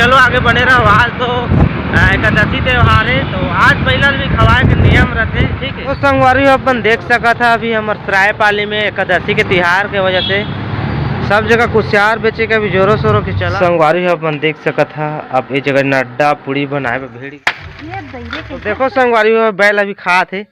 चलो आगे बने रहो। आज तो एकादशी त्यौहार है, तो आज पहला भी खवाए के नियम रखे, ठीक है। तो संगवारी अपन देख सका था अभी हमारे सरायपाली में एकादशी के त्योहार के वजह से सब जगह कुशियार बेचे के अभी जोरों शोरों की चला। संगवारी अपन देख सका था अब ये जगह नड्डा पूड़ी बनाए भेड़ी। तो देखो संगवारी बैल अभी खा थे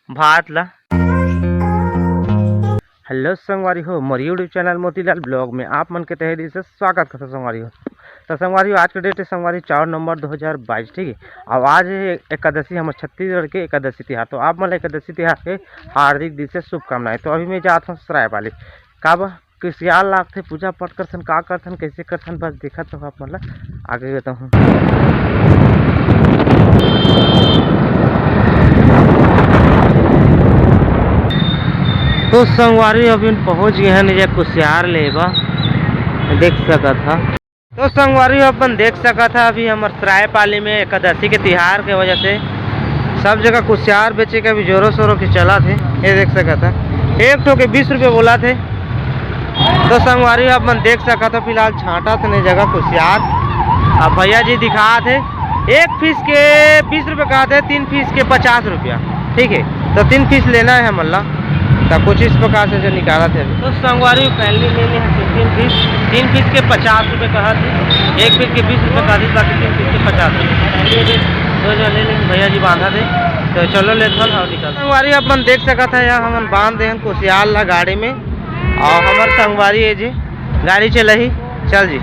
भात ला। हेलो संगवारी हो, मोर यूट्यूब चैनल मोतीलाल ब्लॉग में आप मन के तहे से स्वागत करता संगवारी हो। तो संगवारी आज के डेट है संगवारी 4 नवंबर 2022, ठीक है। अब आज है एकादशी, हमारे छत्तीसगढ़ के एकादशी तिहार। तो आप मन एकादशी तिहार के हार्दिक दिल से शुभकामनाएं। तो अभी मैं जाता हूँ सरायपाली काबा किसियाल लागते पूजा पाठ करथन, का करथन कैसे करथन बस देखा तो आप मतलब आगे देता हूँ। तो संगवारी अभी पहुंच गए हैं निजे कुशियार लेबा देख सका था। तो संगवारी अपन देख सका था अभी हमारे सरायपाली में एकादशी के त्योहार के वजह से सब जगह कुशियार बेचे के अभी जोरों शोरों की चला थे। ये देख सका था एक ठो के 20 रुपये बोला थे। तो संगवारी अपन देख सका था फिलहाल छाटा थे नई जगह कुशियार। अब भैया जी दिखा थे एक पीस के 20 रुपये कहा थे, 3 पीस के 50 रुपया, ठीक है। तो 3 पीस लेना है मल्ला, तो कुछ इस प्रकार से जो निकाला थे। तो संगवारी पहले ले लें 3 पीस के 50 रुपये कहा थे, एक पीस के 20 रुपये कहा थे, बाकी 3 पीस के 50 रुपये तो जो ले लेंगे भैया जी बांधा थे। तो चलो ले थल और निकल। संगवारी अपन देख सका था यहाँ हम बांध दे कुशियार ला गाड़ी में, और हमारे संगवारी है जी गाड़ी चल ही चल जी।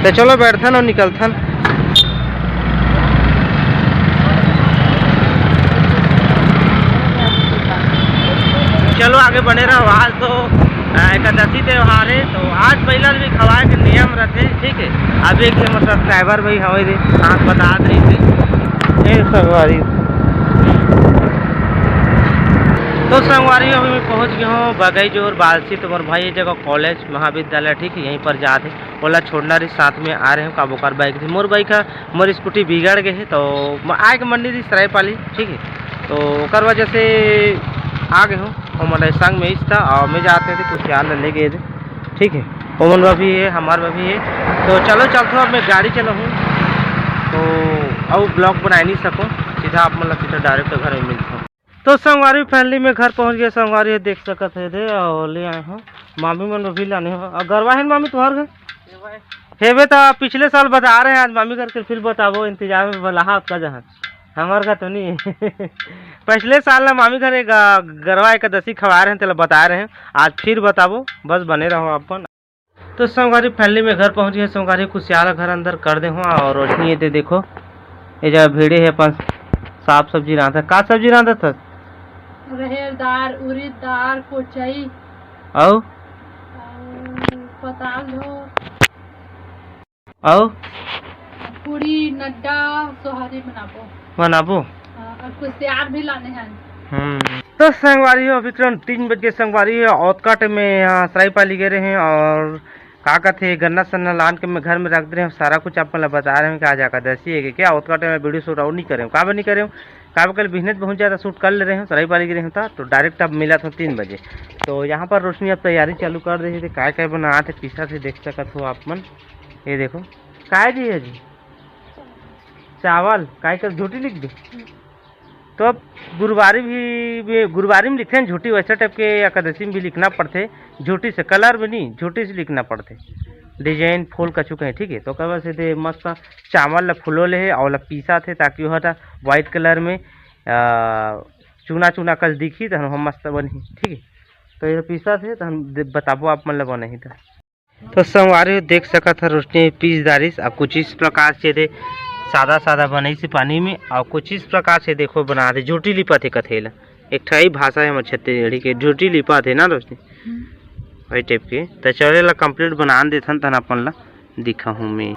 तो चलो बैठथन और निकलथन। चलो आगे बने रहो। आज तो एकादशी त्यौहार है, तो आज पहला भी खवाए के नियम रखे, ठीक है। अभी एक मतलब सब्सक्राइबर भाई हवे दे आँख बता रही थे ये संगवारी। तो संगवारी अभी मैं पहुंच गया हूँ बगईजोर बालसी। तो मोर भाई ये जगह कॉलेज महाविद्यालय, ठीक है, यहीं पर जाते ओला छोड़ना रही, साथ में आ रहे हैं काबोकार बाइक थी मोर बाइक का, मोर स्कूटी बिगड़ गए है। तो आए के मंडी थी सरायपाली, ठीक है। तो ओकर वजह से आ गए हूँ हमारे संग में इस था, और मैं जाते थे कुछ यार ले गए थे, ठीक है। ओमन में भी है हमारे में भी है। तो चलो चलते अब मैं गाड़ी चला हूँ, तो अब ब्लॉग बना नहीं सकूँ, सीधा आप मतलब सीधा डायरेक्ट घर में मिलता हूँ। तो संगवारी फैमिली में घर पहुँच गए। संगवारी देख सकते थे और ले आए हूँ मामी मन भी लाने हो। गरवा है मामी तुम्हारे घर हेबे तो पिछले साल बता रहे हैं, आज मामी घर के फिर बताबो इंतजार में भला आपका जहाँ हमारे का तो नहीं पिछले साल ना मामी घर एक गरवा एकादशी खवा रहे हैं, तो बता रहे हैं, आज फिर बताबो बस बने रहो अपन। तो संगवारी फैमिली में घर पहुंच गए। संगवारी कुशियार घर अंदर कर दे हूँ और रोशनी ये देखो ये जगह भीड़े है अपन साफ सब्जी रहा का सब्जी रहा था रहेर दाल, उड़द दाल, कोचई और पताल हो और पूरी नड्डा सोहारी बनाबो और कुशियार भी लाने हैं। तो संगवारी हो अभी तुरंत 3 बजे संगवारी है औतकाट में यहाँ सरायपाली गए रहे हैं, और का कहते गन्ना सन्ना लान के मैं घर में रख दे रहे हैं। सारा कुछ आप मतलब बता रहे हैं कि आज एकादशी है कि क्या औतकाट में वीडियो शूट और नहीं करें का नहीं करें का कल बिजनेस पहुँच जाता शूट कर ले रहे हैं सरायपाली गए था। तो डायरेक्ट अब मिला था 3 बजे। तो यहाँ पर रोशनी अब तैयारी चालू कर दी थी, काय बना थे पीसा थे देख सकते हो आप मन। ये देखो काय जी है जी चावल काय कर झूठी लिख दे। तो अब गुरुवारी में लिखे हैं झूठी, वैसे टाइप के एकादशी में भी लिखना पड़ते, झूठी से कलर में नहीं झूठी से लिखना पड़ते, डिजाइन फूल का चुके हैं, ठीक है। तो कब से मस्त चावल ला फूलो ले है और पीसा थे ताकि वह वाइट कलर में चूना चूना कल दिखी तो हम मस्त बनी, ठीक है। तो ये पीसा थे तो हम बताबो आप मतलब बना था। तो संगवारी देख सका था रोशनी पीस दारिश अब कुछ इस प्रकार से थे सादा सादा बनी से पानी में, और कुछ इस प्रकार से देखो बना थे झूठी लिपा थे कथेला एक ठई भाषा है हमारे छत्तीसगढ़ी के झूठी लिपा थे ना रोशनी वही टाइप के। तो चले ला कंप्लीट बना देथन तन अपन ला दिखा हूँ मैं।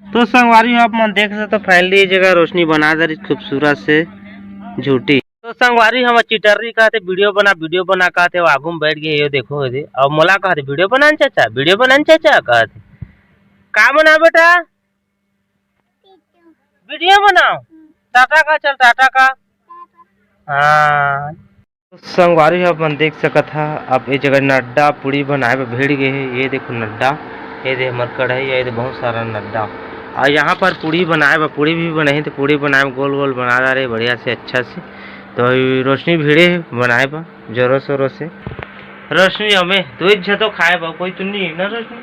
तो संगवारी आप मन देख सकते फाइनली ये जगह रोशनी बना दे रही खूबसूरत से झूठी। तो संगवारी हम चिटर्री कहते वीडियो बना कहते आगू में बैठ गए ये देखो ये और मोला कहते वीडियो बनान चाचा कहते का बना बेटा वीडियो बनाओ टाटा का चल टाटा का हाँ। संगवारी हो अपन देख सकत हा अब ये जगह नड्डा पूड़ी बनाए बर भेड़ गए है। ये देखो नड्डा, ये दे हमर कढ़ाई, ये दे बहुत सारा नड्डा। और यहाँ पर पूड़ी बनाए बर पूड़ी भी बने तो पूड़ी बनाए गोल गोल बना रहे बढ़िया से अच्छा से। तो रोशनी भिड़े है बनाए बर जोरों शोरों से। रोशनी हमें दो तो खाए बा कोई तो नहीं ना रोशनी,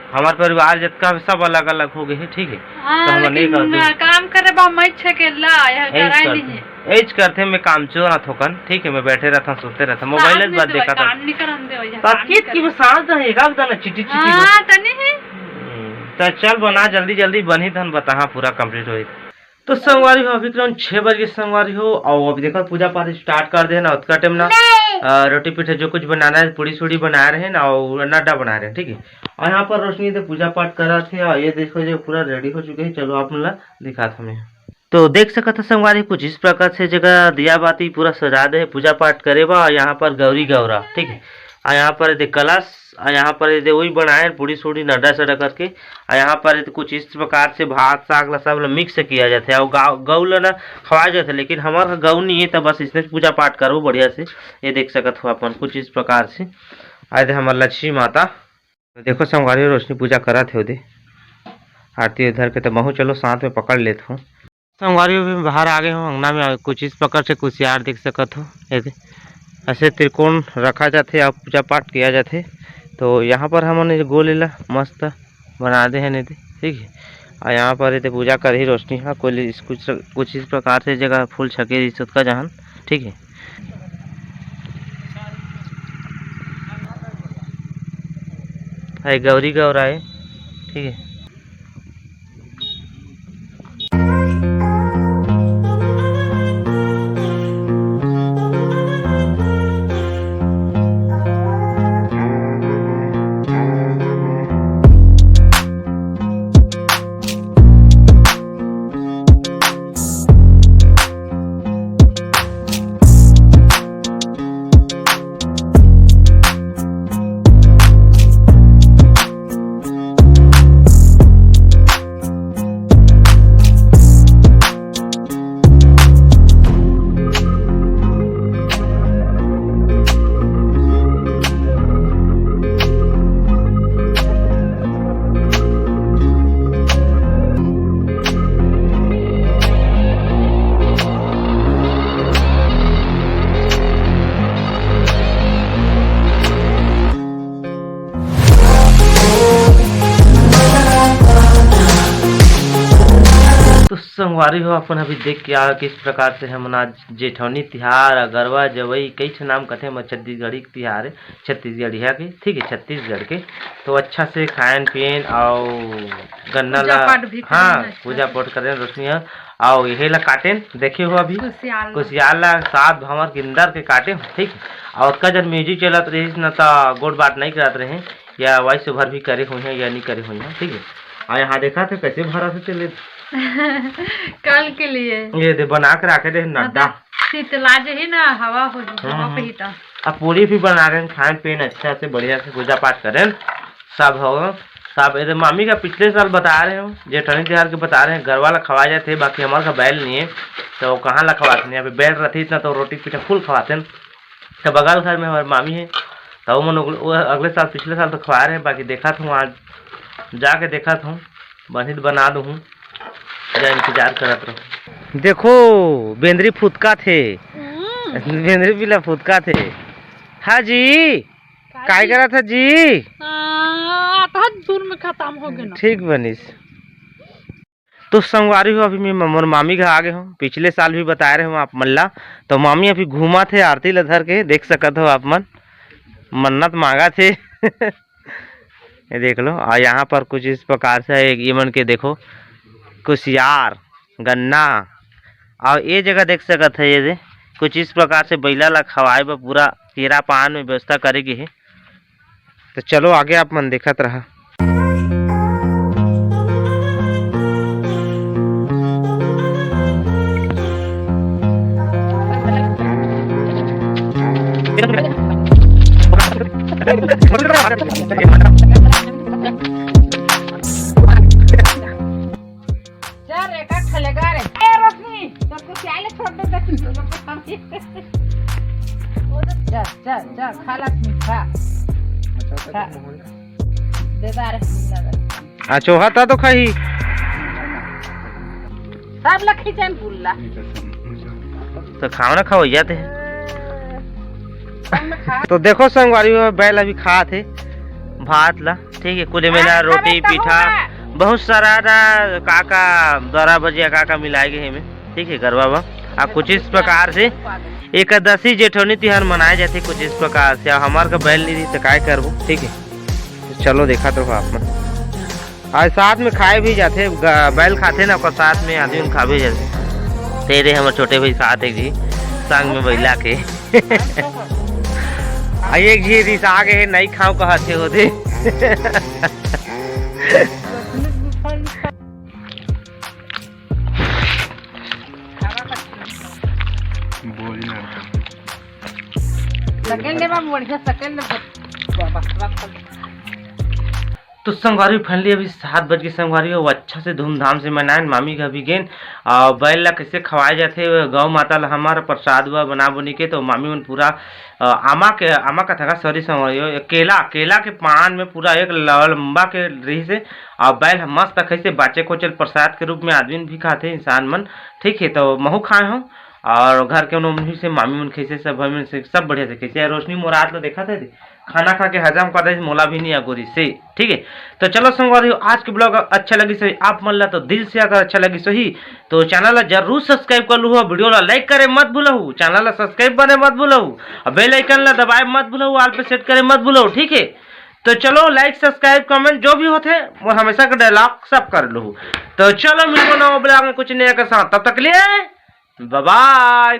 हमार परिवार जितना सब अलग अलग हो गए है ठीक है। तो हम नहीं करते काम करे बा मैं छकेला यह कराई नहीं एज करते मैं काम चोर ना थोकन ठीक है। मैं बैठे रहता सोते रहता मोबाइल बात देखा था काम नहीं करन दे हो तकीत की सांस है एक दाना चिटी चिटी। हां तने है तो चल बना जल्दी जल्दी बनी धन बता पूरा कंप्लीट होई। तो संगवारी हो अभी करीब 6 बजे संगवारी हो और अभी देखो पूजा पाठ स्टार्ट कर दे ना उसका टाइम ना रोटी पीठे जो कुछ बनाना है पूड़ी सूड़ी बना रहे हैं ना और नड्डा बना रहे हैं ठीक है। और यहाँ पर रोशनी तो पूजा पाठ कर रहे थे और ये देखो जो पूरा रेडी हो चुके हैं। चलो आप मतलब दिखा था मैं तो देख सका था संगवारी कुछ इस प्रकार से जगह दिया बाती पूरा सजा दे पूजा पाठ करे बा। यहाँ पर गौरी गौरा ठीक है और यहाँ पर दे कलश और यहाँ पर ये वही बनाए पूड़ी सूड़ी नड्डा सड़ा करके। और यहाँ पर कुछ इस प्रकार से भात साग ला सब मिक्स किया जाता है और गौ ला ना खवाया जाता है। लेकिन हमारा गौ नहीं है तो बस इसने पूजा पाठ करो बढ़िया से। ये देख सकत हो अपन कुछ इस प्रकार से आए थे हमारे लक्ष्मी माता। तो देखो संगवारी रोशनी पूजा करा थे उधर आरती उधर के तो महू चलो साथ में पकड़ लेते हूँ। संगवारी भी बाहर आ गए हो अंगना में कुछ इस प्रकार से कुशियार देख सकत हो। ऐसे त्रिकोण रखा जाते और पूजा पाठ किया जाते। तो यहाँ पर हमने गोलीला मस्त बना दे हैं ठीक है। और यहाँ पर ये पूजा कर ही रोशनी हाँ कोई कुछ इस प्रकार से जगह फूल छके रिश्वत का जहान ठीक है। गौरी गौरा है ठीक है। संगवारी हो अपन अभी देख के आ किस प्रकार से हम आज जेठौनी तिहार गरबा जवई कई ठे नाम कथे हम छत्तीसगढ़ी तिहार है छत्तीसगढ़िया के ठीक है छत्तीसगढ़ के। तो अच्छा से खान पीन और गन्ना ला हाँ पूजा पाठ करें रोशनी और यही ला काटे देखे हो अभी कुशियार ला साथ भंवर किंदर के काटे ठीक है। और का जब म्यूजिक चलत रही न तो गोड़ बात नहीं करत रहे या वैसे भर भी करे हुई हैं या नहीं करे हुई हैं ठीक है। और यहाँ देखा थे कैसे भरा से चले कल के लिए ये दे बना कर रखे दे नड्डा शीतला ही ना हवा हो हवा पे ही था। अब पूरी भी बना रहे हैं खान पीन अच्छा से बढ़िया से पूजा पाठ करें सब हो सब। ये मामी का पिछले साल बता रहे हो जेठनी तिहार के बता रहे हैं घर वाला खवा जाते बाकी हमारे का बैल नहीं है तो कहाँ ला खवाते नहीं। अभी बैल रहती इतना तो रोटी पीठा फुल खवाते हैं। तो बगल घर में हमारी मामी है तो मन अगले साल पिछले साल तो खवा रहे हैं। बाकी देखा था आज जाके देखा था बनित बना दूँ या इंतजार करत रहो। देखो बेंद्री फुदका थे बेंद्री पिला फुदका थे। हाँ जी काय करा था जी दूर में खत्म हो गया ठीक बनिस। तो संगवारी हो अभी मैं मोर मामी घर आ गए हूँ पिछले साल भी बता रहे हूँ आप मल्ला। तो मामी अभी घूमा थे आरती लधर के देख सकत हो आप मन मन्नत मांगा थे ये देख लो। और यहाँ पर कुछ इस प्रकार से ये मन के देखो कुशियार गन्ना और ये जगह देख सकत है। ये कुछ इस प्रकार से बैला ला खवाए बर पूरा केरा पान में व्यवस्था करेगी है। तो चलो आगे आप मन देखत रहा। जा जा खा ला मीठा खा दे दारे लगा चोहा था तो खाई सब लखी चैन बुल्ला तो खाना खाओ जाते हैं। सब में खा तो देखो संगवारी बैल अभी खा थे भात ला, ठीक है, कुल मिला रोटी पीठा बहुत सारा काका 12 बजे काका मिलाए गए हमें, ठीक है, गरबा बा आ कुछ इस प्रकार से एकादशी जेठौनी तिहार मनाए जाते कुछ इस प्रकार से। हमार का बैल नहीं तो काय करबो, ठीक है, तो चलो देखा तो आप मन आज साथ में खाए भी जाते बैल खाते ना और साथ में आदमी खा भी जाते। तेरे हमारे छोटे भाई साथ एक जी संग में बैला के एक जी रिसा आगे नहीं खाओ कहते होते सेकंड में बढ़िया सेकंड तो संगवारी फाइनली अभी 7 बज के संगवारी वो अच्छा से धूमधाम से मनाए मामी का भी गेन बैल ला कैसे खवाए जाते गौ माता ला हमारा प्रसाद व बना बनी के तो मामी मन पूरा आमा का था सॉरी संगवारी केला के पान में पूरा एक लंबा के रही से और बैल मस्त कैसे बाचे कोचल प्रसाद के रूप में आदमी भी खाते इंसान मन, ठीक है, तो महू खाए हूँ और घर के उन्होंने से मामी मन कैसे सब भाई मन से सब बढ़िया से कैसे रोशनी मोरात लो देखा थे खाना खा के हजम कर रहे मोला भी नहीं अगोरी से, ठीक है। तो चलो संगवारी आज के ब्लॉग अच्छा लगी सही आप मन ला तो दिल से अगर अच्छा लगी सही तो चैनल ला जरूर सब्सक्राइब कर लू, वीडियो ला लाइक करे मत भूलू, चैनल ला सब्सक्राइब करे मत भूलू और बेल आइकन ला दबाए मत भूलू, ऑल पे सेट करे मत भूलू, ठीक है। तो चलो लाइक सब्सक्राइब कमेंट जो भी होते वो हमेशा का डायलॉग सब कर लू। तो चलो मिलो ना ब्लॉग में कुछ नया के साथ, तब तक लिए बाय बाय।